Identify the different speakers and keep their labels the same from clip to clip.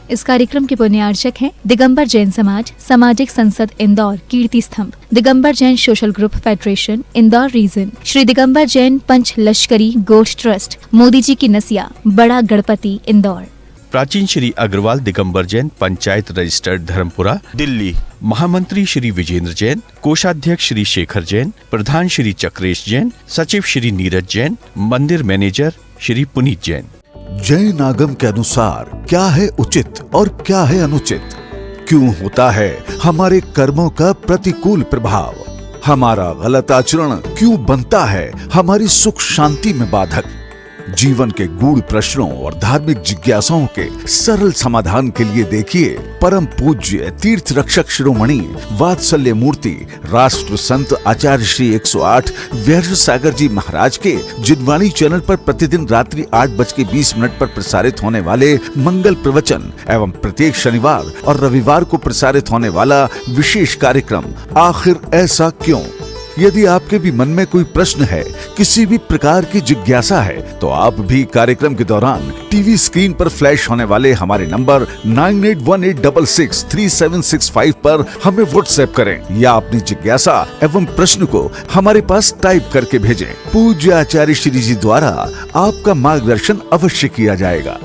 Speaker 1: इस कार्यक्रम के पुण्यार्चक हैं दिगंबर जैन समाज, सामाजिक संसद Indore, Kirti Stambh, Digambar Jain social group federation Indore region, Shri Digambar Jain Panch Lashkari Goth trust, Modi ji की नसिया, बड़ा गणपति इंदौर।
Speaker 2: प्राचीन श्री अग्रवाल दिगंबर जैन पंचायत रजिस्टर्ड धर्मपुरा दिल्ली, महामंत्री श्री विजेंद्र जैन, कोषाध्यक्ष श्री शेखर जैन, प्रधान श्री चक्रेश जैन, सचिव श्री नीरज जैन, मंदिर मैनेजर श्री पुनीत जैन।
Speaker 3: जैन आगम के अनुसार क्या है उचित और क्या है अनुचित, क्यों होता है हमारे कर्मों का प्रतिकूल प्रभाव, हमारा गलत आचरण क्यों बनता है हमारी सुख शांति में बाधक। जीवन के गूढ़ प्रश्नों और धार्मिक जिज्ञासाओं के सरल समाधान के लिए देखिए परम पूज्य तीर्थ रक्षक शिरोमणि वात्सल्य मूर्ति राष्ट्र संत आचार्य श्री 108 व्यास सागर जी महाराज के जिनवाणी चैनल पर प्रतिदिन रात्रि 8:20 पर प्रसारित होने वाले मंगल प्रवचन एवं प्रत्येक शनिवार और रविवार को प्रसारित होने वाला विशेष कार्यक्रम आखिर ऐसा क्यों। यदि आपके भी मन में कोई प्रश्न है, किसी भी प्रकार की जिज्ञासा है, तो आप भी कार्यक्रम के दौरान टीवी स्क्रीन पर फ्लैश होने वाले हमारे नंबर 9818663765 पर हमें व्हाट्सएप करें या अपनी जिज्ञासा एवं प्रश्न को हमारे पास टाइप करके भेजें। पूज्य आचार्य श्री जी द्वारा आपका मार्गदर्शन अवश्य किया जाएगा।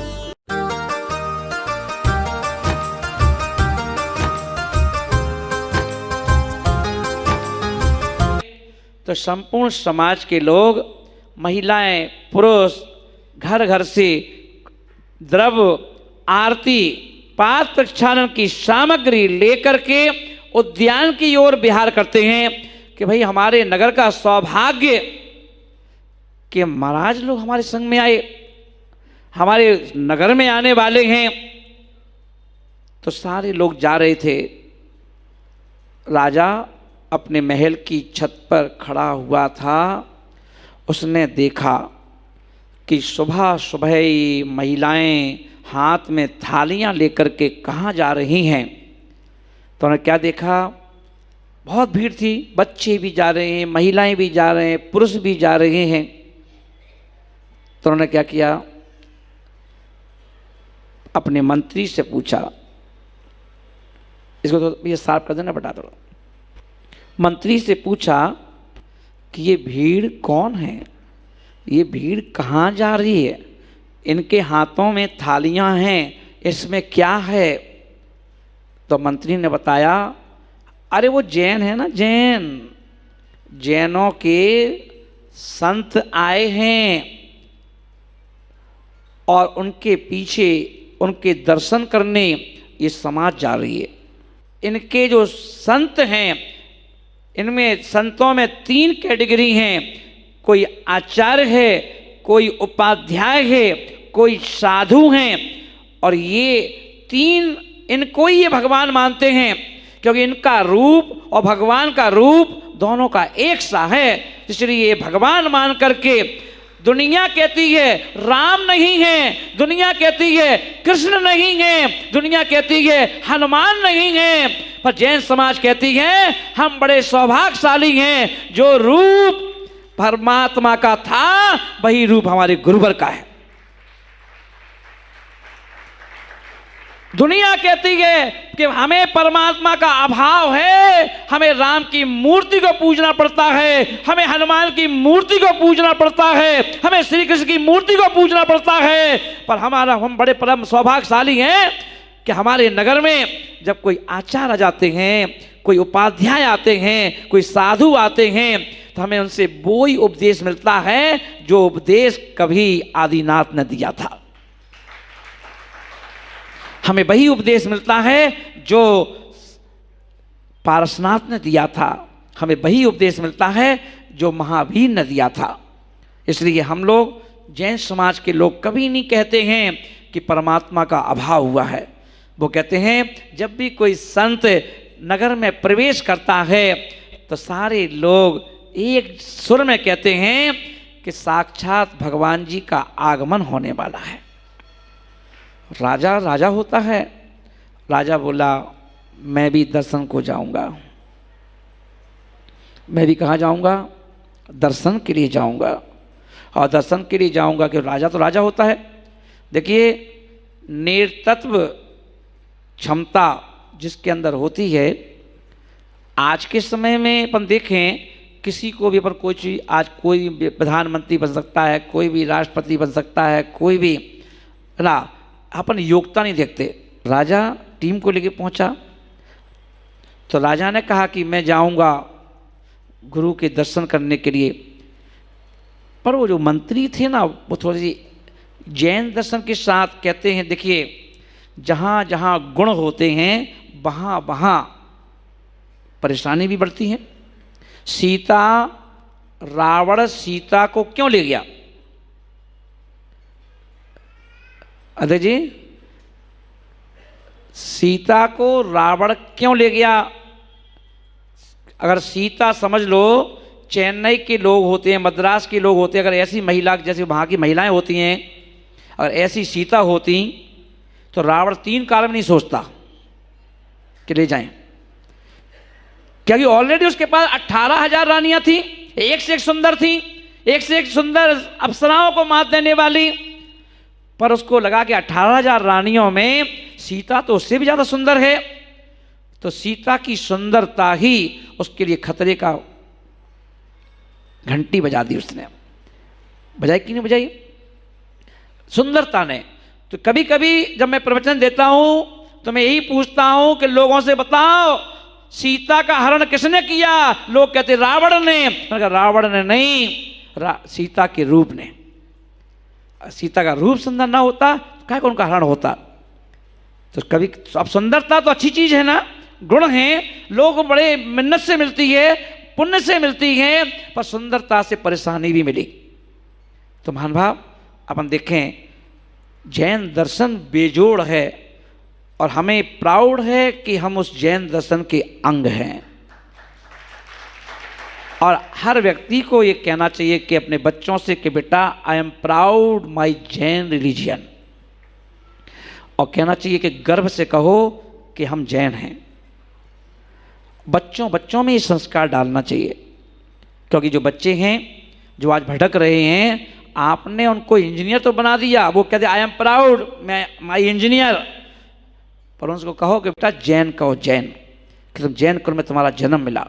Speaker 4: तो संपूर्ण समाज के लोग, महिलाएं, पुरुष घर घर से द्रव्य, आरती, पाद प्रक्षालन की सामग्री लेकर के उद्यान की ओर विहार करते हैं कि भाई हमारे नगर का सौभाग्य कि महाराज लोग हमारे संग में आए, हमारे नगर में आने वाले हैं। तो सारे लोग जा रहे थे। राजा अपने महल की छत पर खड़ा हुआ था। उसने देखा कि सुबह सुबह ही महिलाएं हाथ में थालियां लेकर के कहाँ जा रही हैं। तो उन्होंने क्या देखा, बहुत भीड़ थी, बच्चे भी जा रहे हैं, महिलाएं भी जा रहे हैं, पुरुष भी जा रहे हैं। तो उन्होंने क्या किया, अपने मंत्री से पूछा, इसको तो ये साफ कर देना बता दो। मंत्री से पूछा कि ये भीड़ कौन है, ये भीड़ कहाँ जा रही है, इनके हाथों में थालियां हैं, इसमें क्या है। तो मंत्री ने बताया, अरे वो जैन है ना, जैनों के संत आए हैं और उनके पीछे उनके दर्शन करने ये समाज जा रही है। इनके जो संत हैं, इनमें संतों में 3 कैटेगरी हैं, कोई आचार्य है, कोई उपाध्याय है, कोई साधु हैं। और ये 3 इनको ही ये भगवान मानते हैं, क्योंकि इनका रूप और भगवान का रूप दोनों का एक सा है। इसलिए ये भगवान मान करके दुनिया कहती है राम नहीं है, दुनिया कहती है कृष्ण नहीं है, दुनिया कहती है हनुमान नहीं है, पर जैन समाज कहती है हम बड़े सौभाग्यशाली हैं, जो रूप परमात्मा का था वही रूप हमारे गुरुवर का है। दुनिया कहती है कि हमें परमात्मा का अभाव है, हमें राम की मूर्ति को पूजना पड़ता है, हमें हनुमान की मूर्ति को पूजना पड़ता है, हमें श्री कृष्ण की मूर्ति को पूजना पड़ता है। पर हम बड़े परम सौभाग्यशाली हैं कि हमारे नगर में जब कोई आचार्य आ जाते हैं, कोई उपाध्याय आते हैं, कोई साधु आते हैं, तो हमें उनसे वही उपदेश मिलता है जो उपदेश कभी आदिनाथ ने दिया था। हमें वही उपदेश मिलता है जो पारसनाथ ने दिया था, हमें वही उपदेश मिलता है जो महावीर ने दिया था। इसलिए हम लोग जैन समाज के लोग कभी नहीं कहते हैं कि परमात्मा का अभाव हुआ है। वो कहते हैं जब भी कोई संत नगर में प्रवेश करता है तो सारे लोग एक सुर में कहते हैं कि साक्षात भगवान जी का आगमन होने वाला है। राजा होता है। राजा बोला मैं भी दर्शन को जाऊंगा। मैं भी कहाँ जाऊंगा? दर्शन के लिए जाऊंगा। और दर्शन के लिए जाऊंगा कि राजा तो राजा होता है। देखिए, निरतत्व क्षमता जिसके अंदर होती है, आज के समय में अपन देखें किसी को भी अपन कोई चीज़, आज कोई भी प्रधानमंत्री बन सकता है, कोई भी राष्ट्रपति बन सकता है, कोई भी, है ना, अपन योग्यता नहीं देखते। राजा टीम को लेके पहुंचा तो राजा ने कहा कि मैं जाऊंगा गुरु के दर्शन करने के लिए, पर वो जो मंत्री थे ना वो थोड़ी सी जैन दर्शन के साथ कहते हैं, देखिए जहाँ जहाँ गुण होते हैं वहाँ वहाँ परेशानी भी बढ़ती है। रावण सीता को क्यों ले गया? अरे जी, सीता को रावण क्यों ले गया? अगर सीता समझ लो चेन्नई के लोग होते हैं, मद्रास के लोग होते हैं, अगर ऐसी महिला जैसे वहाँ की महिलाएं होती हैं, अगर ऐसी सीता होती तो रावण 3 काल में नहीं सोचता कि ले जाएं, क्योंकि ऑलरेडी उसके पास 18,000 रानियां थी, एक से एक सुंदर थी, एक से एक सुंदर अप्सराओं को मात देने वाली, पर उसको लगा कि 18,000 रानियों में सीता तो उससे भी ज़्यादा सुंदर है, तो सीता की सुंदरता ही उसके लिए खतरे का घंटी बजा दी। उसने बजाई कि नहीं बजाई? सुंदरता ने। तो कभी कभी जब मैं प्रवचन देता हूं तो मैं यही पूछता हूं कि लोगों से बताओ सीता का हरण किसने किया? लोग कहते रावण ने। रावण ने नहीं, सीता के रूप ने। सीता का रूप सुंदर ना होता क्या को उनका हरण होता? तो कभी अब सुंदरता तो अच्छी चीज है ना, गुण है, लोग बड़े मिन्नत से मिलती है, पुण्य से मिलती है, पर सुंदरता से परेशानी भी मिली। तो महानुभाव अपन देखें जैन दर्शन बेजोड़ है और हमें प्राउड है कि हम उस जैन दर्शन के अंग हैं। और हर व्यक्ति को ये कहना चाहिए कि अपने बच्चों से कि बेटा I am proud my Jain religion, और कहना चाहिए कि गर्व से कहो कि हम जैन हैं। बच्चों में ये संस्कार डालना चाहिए, क्योंकि जो बच्चे हैं जो आज भटक रहे हैं, आपने उनको इंजीनियर तो बना दिया, वो कहते आई एम प्राउड मैं माई इंजीनियर, पर उनको कहो कि बेटा जैन कहो, जैन, कि तुम जैन कुल में तुम्हारा जन्म मिला,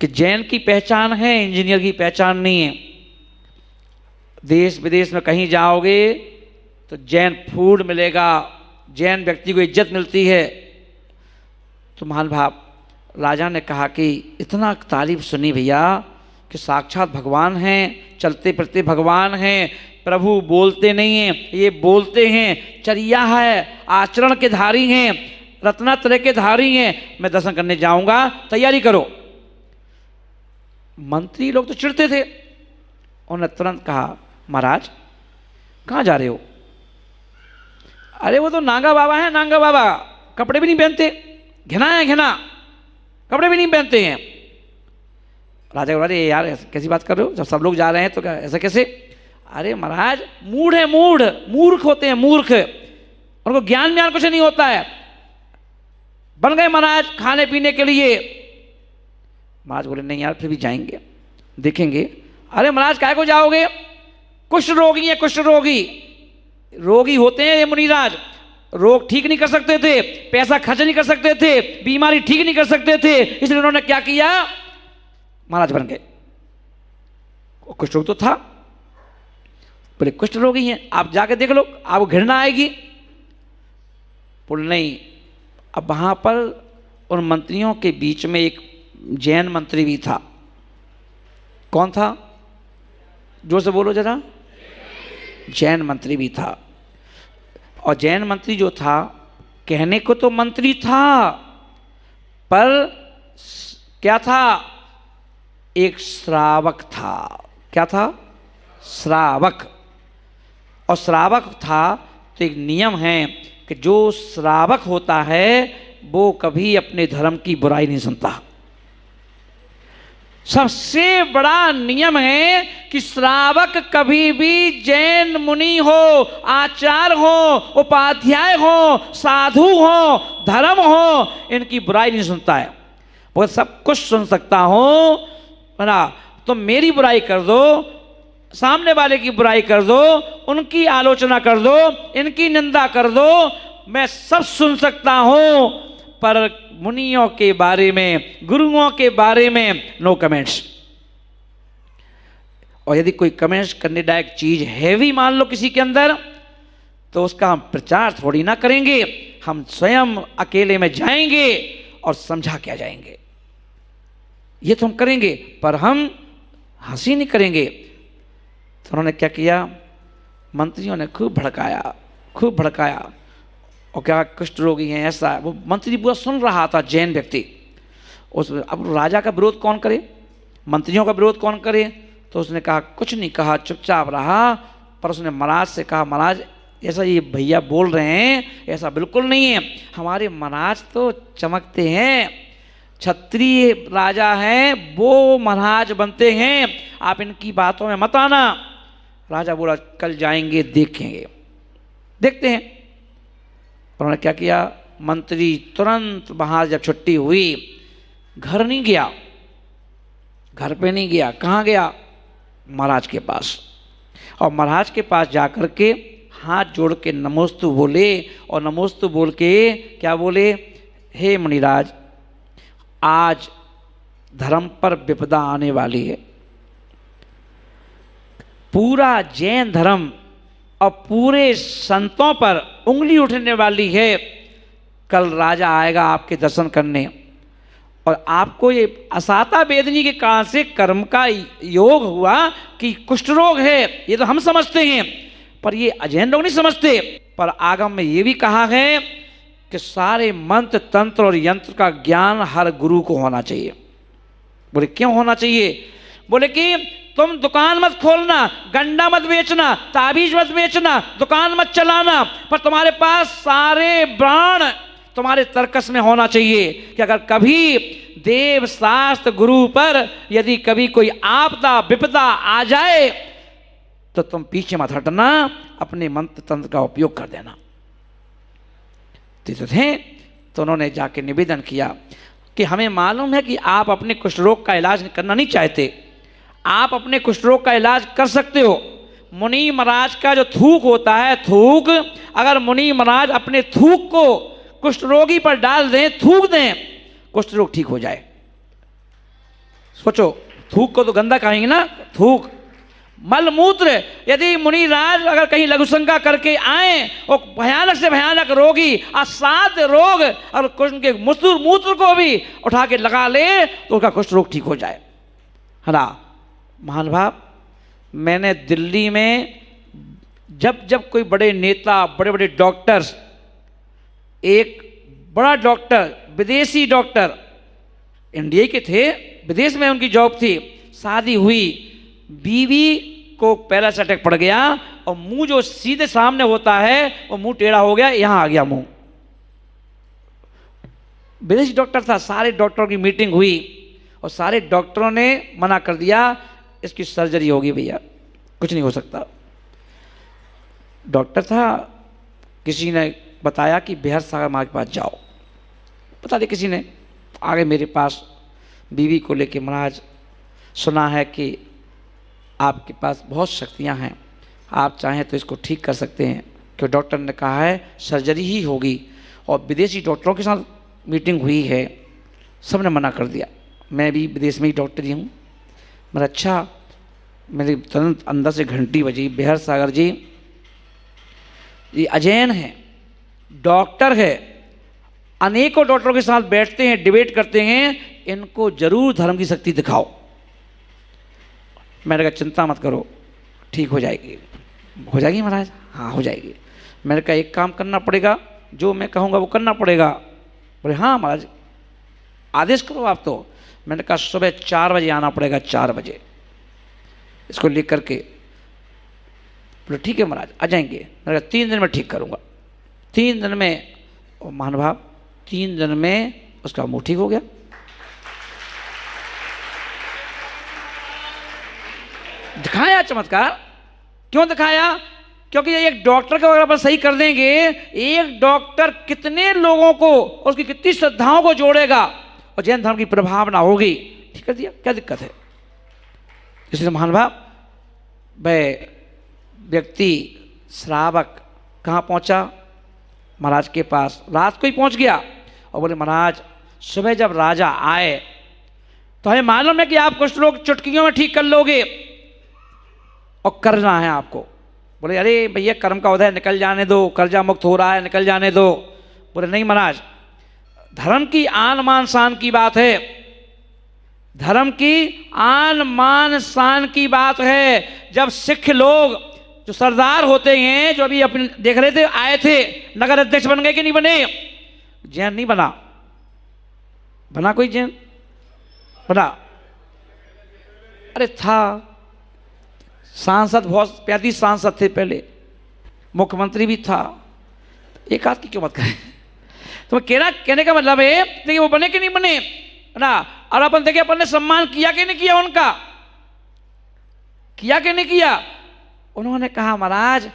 Speaker 4: कि जैन की पहचान है, इंजीनियर की पहचान नहीं है। देश विदेश में कहीं जाओगे तो जैन फूड मिलेगा, जैन व्यक्ति को इज्जत मिलती है। तो महानुभाव राजा ने कहा कि इतना तारीफ सुनी भैया कि साक्षात भगवान हैं, चलते फिरते भगवान हैं, प्रभु बोलते नहीं हैं, ये बोलते हैं, चर्या है, आचरण के धारी हैं, रत्नात्रय के धारी हैं, मैं दर्शन करने जाऊंगा, तैयारी करो। मंत्री लोग तो चिढ़ते थे, उन्होंने तुरंत कहा महाराज कहाँ जा रहे हो? अरे वो तो नांगा बाबा है, नांगा बाबा कपड़े भी नहीं पहनते, घिना है घिना, कपड़े भी नहीं पहनते हैं। राजा बोला अरे यार कैसी बात कर रहे हो, जब सब लोग जा रहे हैं तो क्या ऐसा कैसे? अरे महाराज मूढ़ है, मूर्ख होते हैं, मूर्ख, उनको ज्ञान कुछ नहीं होता है। बन गए महाराज खाने पीने के लिए। महाराज बोले नहीं यार फिर भी जाएंगे, देखेंगे। अरे महाराज काहे को जाओगे? कुष्ठ रोगी है, कुष्ठ रोगी होते हैं ये मुनिराज, रोग ठीक नहीं कर सकते थे, पैसा खर्च नहीं कर सकते थे, बीमारी ठीक नहीं कर सकते थे, इसलिए उन्होंने क्या किया? महाराज बन गए। कुष्ठ रोग तो था, बोले कुष्ठ रोगी हैं, आप जाके देख लो, आपको घृणा आएगी। बोले नहीं। अब वहां पर उन मंत्रियों के बीच में एक जैन मंत्री भी था। कौन था? जोर से बोलो जरा। जैन मंत्री भी था। और जैन मंत्री जो था, कहने को तो मंत्री था, पर क्या था? एक श्रावक था। क्या था? श्रावक। और श्रावक था तो एक नियम है कि जो श्रावक होता है वो कभी अपने धर्म की बुराई नहीं सुनता। सबसे बड़ा नियम है कि श्रावक कभी भी जैन मुनि हो, आचार्य हो, उपाध्याय हो, साधु हो, धर्म हो, इनकी बुराई नहीं सुनता है। वो सब कुछ सुन सकता हो ना, तुम मेरी बुराई कर दो, सामने वाले की बुराई कर दो, उनकी आलोचना कर दो, इनकी निंदा कर दो, मैं सब सुन सकता हूं, पर मुनियों के बारे में, गुरुओं के बारे में नो कमेंट्स। और यदि कोई कमेंट्स करने लायक चीज है भी मान लो किसी के अंदर, तो उसका हम प्रचार थोड़ी ना करेंगे, हम स्वयं अकेले में जाएंगे और समझा के आ जाएंगे। ये तो हम करेंगे, पर हम हंसी नहीं करेंगे। तो उन्होंने क्या किया, मंत्रियों ने खूब भड़काया और क्या कुष्ठ रोगी हैं ऐसा। वो मंत्री पूरा सुन रहा था, जैन व्यक्ति। उस अब राजा का विरोध कौन करे, मंत्रियों का विरोध कौन करे। तो उसने कहा, कुछ नहीं कहा, चुपचाप रहा। पर उसने महाराज से कहा, महाराज ऐसा ये भैया बोल रहे हैं, ऐसा बिल्कुल नहीं है, हमारे महाराज तो चमकते हैं, क्षत्रिय राजा हैं, वो महाराज बनते हैं, आप इनकी बातों में मत आना। राजा बोला, कल जाएंगे देखेंगे, देखते हैं। उन्होंने क्या किया, मंत्री तुरंत बाहर जब छुट्टी हुई, घर नहीं गया, घर पे नहीं गया, कहाँ गया, महाराज के पास। और महाराज के पास जाकर के हाथ जोड़ के नमोस्तु बोले, और नमोस्तु बोल के क्या बोले, हे मुनिराज, आज धर्म पर विपदा आने वाली है, पूरा जैन धर्म और पूरे संतों पर उंगली उठने वाली है। कल राजा आएगा आपके दर्शन करने, और आपको ये असाता वेदनी के कारण से कर्म का योग हुआ कि कुष्ठ रोग है, ये तो हम समझते हैं, पर ये अजैन लोग नहीं समझते। पर आगम में ये भी कहा है कि सारे मंत्र तंत्र और यंत्र का ज्ञान हर गुरु को होना चाहिए। बोले क्यों होना चाहिए, बोले कि तुम दुकान मत खोलना, गंडा मत बेचना, ताबीज मत बेचना, दुकान मत चलाना, पर तुम्हारे पास सारे बाण तुम्हारे तर्कस में होना चाहिए कि अगर कभी देव शास्त्र गुरु पर यदि कभी कोई आपदा विपदा आ जाए तो तुम पीछे मत हटना, अपने मंत्र तंत्र का उपयोग कर देना। तो उन्होंने जाके निवेदन किया कि हमें मालूम है कि आप अपने कुष्ठ रोग का इलाज करना नहीं चाहते, आप अपने कुष्ठ रोग का इलाज कर सकते हो। मुनि महाराज का जो थूक होता है, थूक, अगर मुनि महाराज अपने थूक को कुष्ठ रोगी पर डाल दें, थूक दें, कुष्ठ रोग ठीक हो जाए। सोचो, थूक को तो गंदा कहेंगे ना, थूक, मलमूत्र, यदि मुनिराज अगर कहीं लघुशंका करके आए और भयानक से भयानक रोगी, असाध्य रोग, और कुष्ठ के मूत्र को भी उठा के लगा ले तो उसका कुष्ठ रोग ठीक हो जाए, है ना। महानुभाव, मैंने दिल्ली में जब जब कोई बड़े नेता, बड़े बड़े डॉक्टर्स, एक बड़ा डॉक्टर, विदेशी डॉक्टर, इंडिया के थे, विदेश में उनकी जॉब थी, शादी हुई, बीवी को पैरासाइट अटैक पड़ गया और मुंह जो सीधे सामने होता है वो मुंह टेढ़ा हो गया, यहां आ गया मुंह। विदेशी डॉक्टर था, सारे डॉक्टरों की मीटिंग हुई और सारे डॉक्टरों ने मना कर दिया, इसकी सर्जरी होगी भैया, कुछ नहीं हो सकता। डॉक्टर था, किसी ने बताया कि बेहर सागर माँ के पास जाओ, बता दे किसी ने, आ गए मेरे पास बीवी को लेके, महाराज सुना है कि आपके पास बहुत शक्तियां हैं, आप चाहें तो इसको ठीक कर सकते हैं, क्योंकि डॉक्टर ने कहा है सर्जरी ही होगी। और विदेशी डॉक्टरों के साथ मीटिंग हुई है, सब ने मना कर दिया। मैं भी विदेश में ही डॉक्टर ही हूँ। मेरा अच्छा, मेरे तुरंत अंदर से घंटी बजी, बेहर सागर जी ये अजैन है, डॉक्टर है, अनेकों डॉक्टरों के साथ बैठते हैं, डिबेट करते हैं, इनको जरूर धर्म की शक्ति दिखाओ। मैंने कहा चिंता मत करो, ठीक हो जाएगी। हो जाएगी महाराज? हाँ हो जाएगी। मैंने कहा एक काम करना पड़ेगा, जो मैं कहूँगा वो करना पड़ेगा। बोले हाँ महाराज आदेश करो आप। तो मैंने कहा सुबह 4 बजे आना पड़ेगा, 4 बजे इसको लेकर के। बोले ठीक है महाराज आ जाएंगे। मैंने कहा 3 दिन में ठीक करूँगा। 3 दिन में, महानुभाव 3 दिन में उसका मुँह ठीक हो गया। दिखाया चमत्कार। क्यों दिखाया? क्योंकि एक डॉक्टर को अगर अपन सही कर देंगे, एक डॉक्टर कितने लोगों को और उसकी कितनी श्रद्धाओं को जोड़ेगा और जैन धर्म की प्रभावना होगी। ठीक कर दिया, क्या दिक्कत है? इसलिए महानुभाव वह व्यक्ति श्रावक कहाँ पहुंचा? महाराज के पास, रात को ही पहुंच गया और बोले महाराज सुबह जब राजा आए तो हमें मालूम है कि आप कुछ लोग चुटकियों में ठीक कर लोगे और करना है आपको। बोले अरे भैया कर्म का उदय निकल जाने दो, कर्जा मुक्त हो रहा है निकल जाने दो। बोले नहीं महाराज, धर्म की आन मान शान की बात है, धर्म की आन मान शान की बात है। जब सिख लोग जो सरदार होते हैं, जो अभी अपने देख रहे थे आए थे, नगर अध्यक्ष बन गए कि नहीं बने? जैन नहीं बना, बना कोई जैन? बना? अरे था सांसद, बहुत 35 सांसद थे पहले, मुख्यमंत्री भी था, एक आध की क्यों मत करें। तो कहने का मतलब है देखिए वो बने कि नहीं बने ना। और अपन देखिए अपन ने सम्मान किया कि नहीं किया उनका, किया कि नहीं किया? उन्होंने कहा महाराज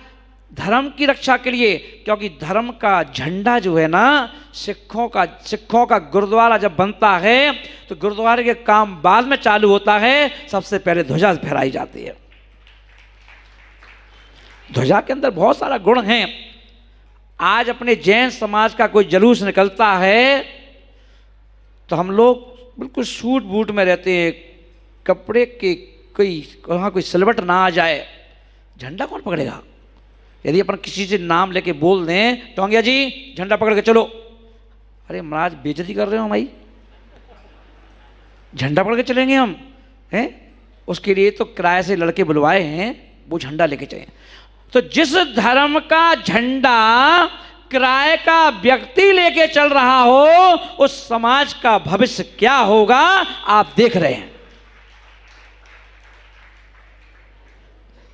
Speaker 4: धर्म की रक्षा के लिए, क्योंकि धर्म का झंडा जो है ना, सिखों का गुरुद्वारा जब बनता है तो गुरुद्वारे के काम बाद में चालू होता है, सबसे पहले ध्वजा फहराई जाती है। ध्वजा के अंदर बहुत सारा गुण है। आज अपने जैन समाज का कोई जुलूस निकलता है तो हम लोग बिल्कुल सूट बूट में रहते हैं, कपड़े के कोई सिलवट ना आ जाए, झंडा कौन पकड़ेगा? यदि अपन किसी से नाम लेके बोल दें तो अंगिया जी झंडा पकड़ के चलो, अरे महाराज बेइज्जती कर रहे हो भाई, झंडा पकड़ के चलेंगे हम हैं? उसके लिए तो किराए से लड़के बुलवाए हैं, वो झंडा लेके चले। तो जिस धर्म का झंडा किराए का व्यक्ति लेके चल रहा हो, उस समाज का भविष्य क्या होगा आप देख रहे हैं।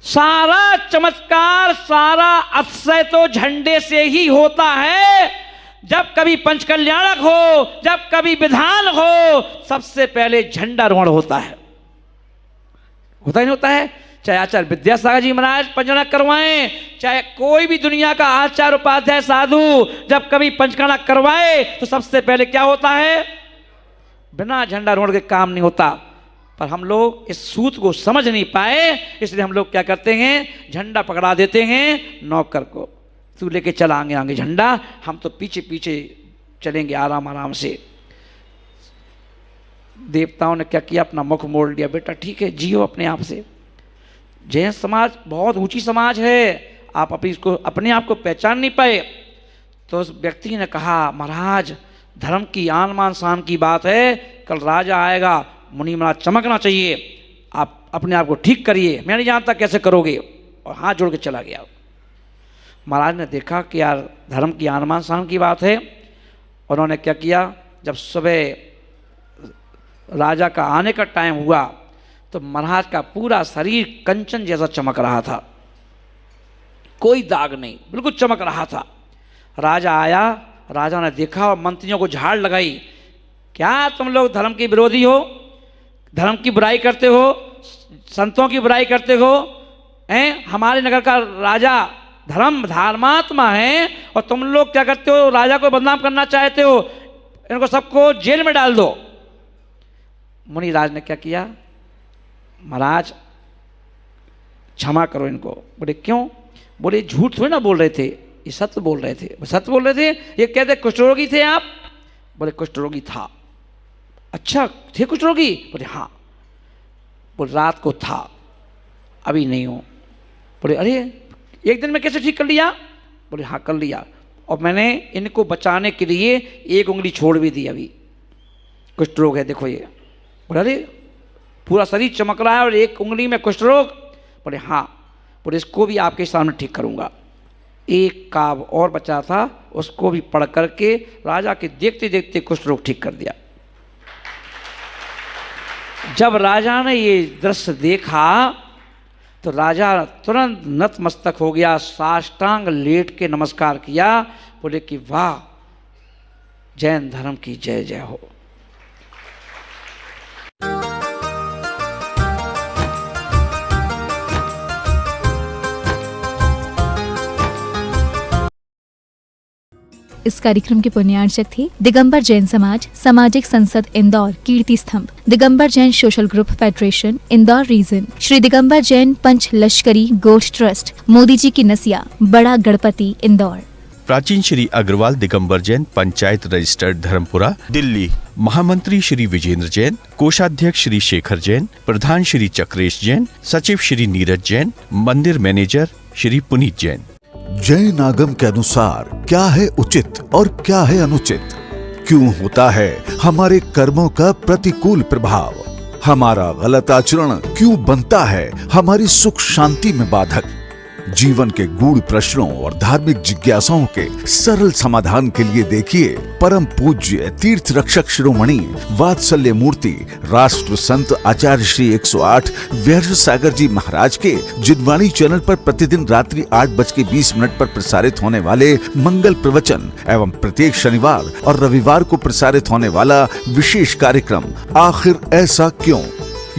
Speaker 4: सारा चमत्कार, सारा अतिशय तो झंडे से ही होता है। जब कभी पंचकल्याणक हो, जब कभी विधान हो, सबसे पहले झंडारोहण होता है। होता ही नहीं होता है? चाहे आचार्य विद्यासागर जी महाराज पंचकल्याणक करवाएं, चाहे कोई भी दुनिया का आचार्य उपाध्याय साधु जब कभी पंचकल्याणक करवाए तो सबसे पहले क्या होता है? बिना झंडारोहण के काम नहीं होता। पर हम लोग इस सूत्र को समझ नहीं पाए, इसलिए हम लोग क्या करते हैं, झंडा पकड़ा देते हैं नौकर को, तू लेके चल आगे आगे झंडा, हम तो पीछे पीछे चलेंगे आराम आराम से। देवताओं ने क्या किया, अपना मुख मोड़ लिया, बेटा ठीक है जियो अपने आप से। जैन समाज बहुत ऊंची समाज है, आप अपने आप को पहचान नहीं पाए। तो उस व्यक्ति ने कहा महाराज धर्म की आन मान शान की बात है, कल राजा आएगा, मुनि महाराज चमकना चाहिए, आप अपने आप को ठीक करिए, मैं नहीं जानता कैसे करोगे। और हाथ जोड़ के चला गया। महाराज ने देखा कि यार धर्म की आन मान शान की बात है। उन्होंने क्या किया, जब सुबह राजा का आने का टाइम हुआ तो महाराज का पूरा शरीर कंचन जैसा चमक रहा था, कोई दाग नहीं, बिल्कुल चमक रहा था। राजा आया, राजा ने देखा और मंत्रियों को झाड़ लगाई, क्या तुम लोग धर्म के विरोधी हो, धर्म की बुराई करते हो, संतों की बुराई करते हो हैं? हमारे नगर का राजा धर्मात्मा है और तुम लोग क्या करते हो, राजा को बदनाम करना चाहते हो, इनको सबको जेल में डाल दो। मुनिराज ने क्या किया, महाराज क्षमा करो इनको। बोले क्यों? बोले झूठ थोड़ी ना बोल रहे थे, ये सत्य बोल रहे थे। सत्य बोल रहे थे? ये कहते कुष्ठ रोगी थे आप? बोले कुष्ठ रोगी था। अच्छा थे कुष्ठ रोगी? बोले हाँ। बोले रात को था, अभी नहीं हूँ। बोले अरे एक दिन में कैसे ठीक कर लिया? बोले हाँ कर लिया, और मैंने इनको बचाने के लिए एक उंगली छोड़ भी दी, अभी कुष्ठ रोग है देखो ये। बोले अरे पूरा शरीर चमक रहा है और एक उंगली में कुष्ठ रोग? बोले हाँ। बोले इसको भी आपके सामने ठीक करूँगा। एक काव और बचा था, उसको भी पढ़ करके राजा के देखते देखते कुष्ठ रोग ठीक कर दिया। जब राजा ने ये दृश्य देखा तो राजा तुरंत नतमस्तक हो गया, साष्टांग लेट के नमस्कार किया। बोले कि वाह, जैन धर्म की जय जय हो।
Speaker 1: इस कार्यक्रम के पुण्यार्चक थे दिगंबर जैन समाज, सामाजिक संसद Indore, Kirti Stambh, Digambar Jain social group federation Indore region, Shri Digambar Jain Panch Lashkari Goth trust, Modi ji की नसिया, बड़ा गणपति इंदौर।
Speaker 2: प्राचीन श्री अग्रवाल दिगंबर जैन पंचायत रजिस्टर्ड धर्मपुरा दिल्ली, महामंत्री श्री विजेंद्र जैन, कोषाध्यक्ष श्री शेखर जैन, प्रधान श्री चक्रेश जैन, सचिव श्री नीरज जैन, मंदिर मैनेजर श्री पुनीत जैन।
Speaker 3: जैन आगम के अनुसार क्या है उचित और क्या है अनुचित? क्यों होता है हमारे कर्मों का प्रतिकूल प्रभाव? हमारा गलत आचरण क्यों बनता है हमारी सुख शांति में बाधक? जीवन के गूढ़ प्रश्नों और धार्मिक जिज्ञासाओं के सरल समाधान के लिए देखिए परम पूज्य तीर्थ रक्षक शिरोमणि वात्सल्य मूर्ति राष्ट्र संत आचार्य श्री 108 व्यर्थ सागर जी महाराज के जिनवाणी चैनल पर प्रतिदिन रात्रि 8:20 पर प्रसारित होने वाले मंगल प्रवचन एवं प्रत्येक शनिवार और रविवार को प्रसारित होने वाला विशेष कार्यक्रम आखिर ऐसा क्यों?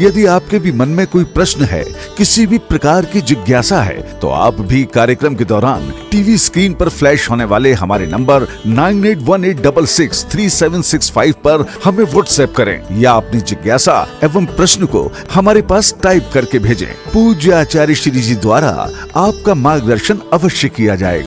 Speaker 3: यदि आपके भी मन में कोई प्रश्न है, किसी भी प्रकार की जिज्ञासा है, तो आप भी कार्यक्रम के दौरान टीवी स्क्रीन पर फ्लैश होने वाले हमारे नंबर 9818663765 पर हमें व्हाट्सएप करें या अपनी जिज्ञासा एवं प्रश्न को हमारे पास टाइप करके भेजें। पूज्य आचार्य श्री जी द्वारा आपका मार्गदर्शन अवश्य किया जाएगा।